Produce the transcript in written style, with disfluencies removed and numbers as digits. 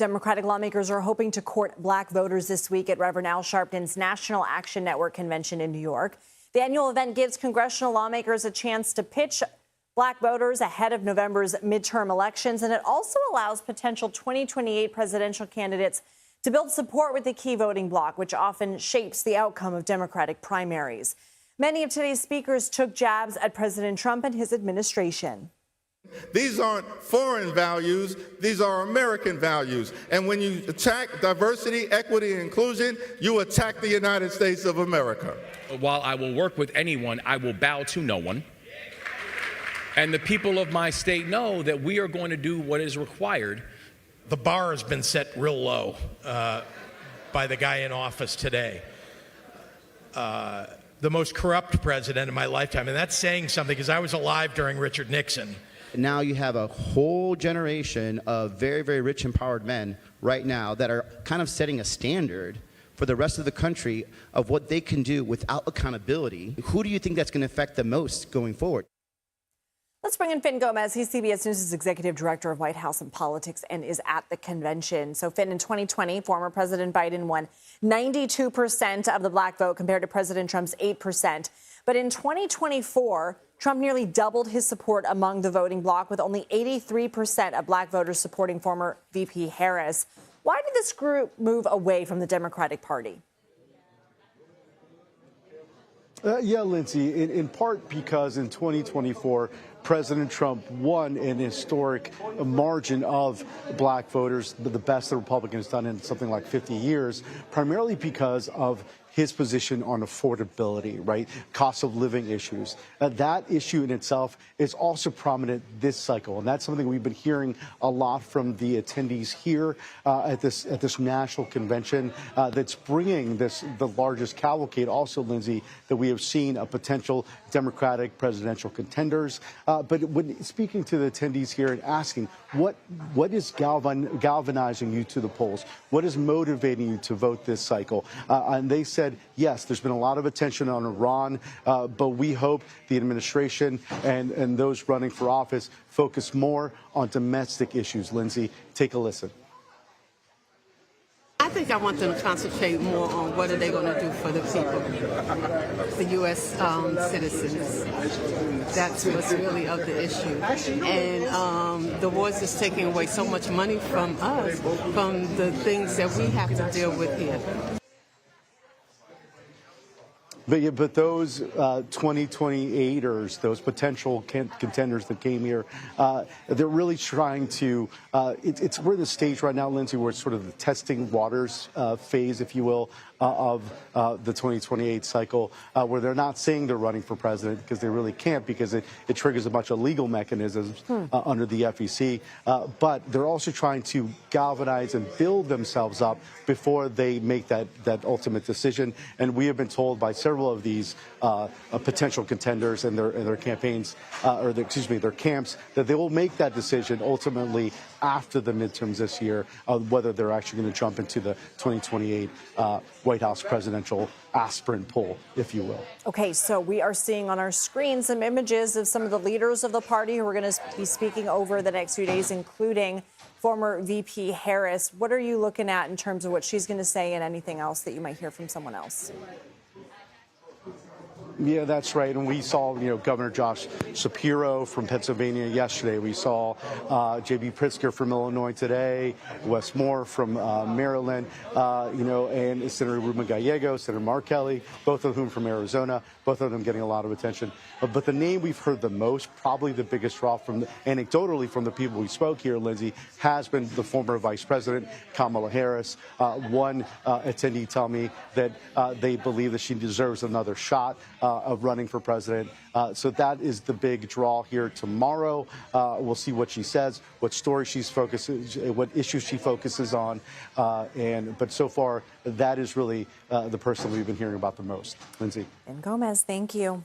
Democratic lawmakers are hoping to court black voters this week at Reverend Sharpton's National Action Network convention in New York. The annual event gives congressional lawmakers a chance to pitch black voters ahead of November's midterm elections, and it also allows potential 2028 presidential candidates to build support with the key voting bloc, which often shapes the outcome of Democratic primaries. Many of today's speakers took jabs at President Trump and his administration. These aren't foreign values, these are American values. And when you attack diversity, equity, and inclusion, you attack the United States of America. While I will work with anyone, I will bow to no one. And the people of my state know that we are going to do what is required. The bar has been set real low by the guy in office today. The most corrupt president in my lifetime. And that's saying something, because I was alive during Richard Nixon. Now you have a whole generation of very, very rich, empowered men right now that are kind of setting a standard for the rest of the country of what they can do without accountability. Who do you think that's going to affect the most going forward? Let's bring in Fin Gómez. He's CBS News' executive director of White House and politics and is at the convention. So, Fin, in 2020, former President Biden won 92% of the black vote compared to President Trump's 8%. But in 2024, Trump nearly doubled his support among the voting bloc, with only 83% of black voters supporting former VP Harris. Why did this group move away from the Democratic Party? Yeah, Lindsay, in part because in 2024, President Trump won an historic margin of black voters, the best the Republicans done in something like 50 years, primarily because of his position on affordability, right? Cost of living issues. That issue in itself is also prominent this cycle, and that's something we've been hearing a lot from the attendees here at this national convention that's bringing the largest cavalcade, also, Lindsay, that we have seen of potential Democratic presidential contenders. But when speaking to the attendees here and asking, what is galvanizing you to the polls? What is motivating you to vote this cycle? And they said, yes, there's been a lot of attention on Iran, but we hope the administration and those running for office focus more on domestic issues. Lindsay, take a listen. I think I want them to concentrate more on what are they going to do for the people, the U.S. citizens. That's what's really of the issue. And the wars is taking away so much money from us, from the things that we have to deal with here. But those 2028ers, those potential contenders that came here, they're really trying to, we're in the stage right now, Lindsay, where it's sort of the testing waters phase, if you will, of the 2028 cycle, where they're not saying they're running for president because they really can't, because it triggers a bunch of legal mechanisms under the FEC. But they're also trying to galvanize and build themselves up before they make that ultimate decision. And we have been told by several of these potential contenders and their campaigns, their camps, that they will make that decision ultimately after the midterms this year, whether they're actually going to jump into the 2028 White House presidential aspirant poll, if you will. Okay, so we are seeing on our screen some images of some of the leaders of the party who are going to be speaking over the next few days, including former VP Harris. What are you looking at in terms of what she's going to say and anything else that you might hear from someone else? Yeah, that's right. And we saw, Governor Josh Shapiro from Pennsylvania yesterday. We saw J.B. Pritzker from Illinois today, Wes Moore from Maryland, and Senator Ruben Gallego, Senator Mark Kelly, both of whom from Arizona, both of them getting a lot of attention. But the name we've heard the most, probably the biggest draw anecdotally from the people we spoke here, Lindsay, has been the former Vice President, Kamala Harris. One attendee told me that they believe that she deserves another shot of running for president. So that is the big draw here tomorrow. We'll see what she says, what story what issues she focuses on. But so far, that is really the person we've been hearing about the most. Lindsay. Fin Gómez, thank you.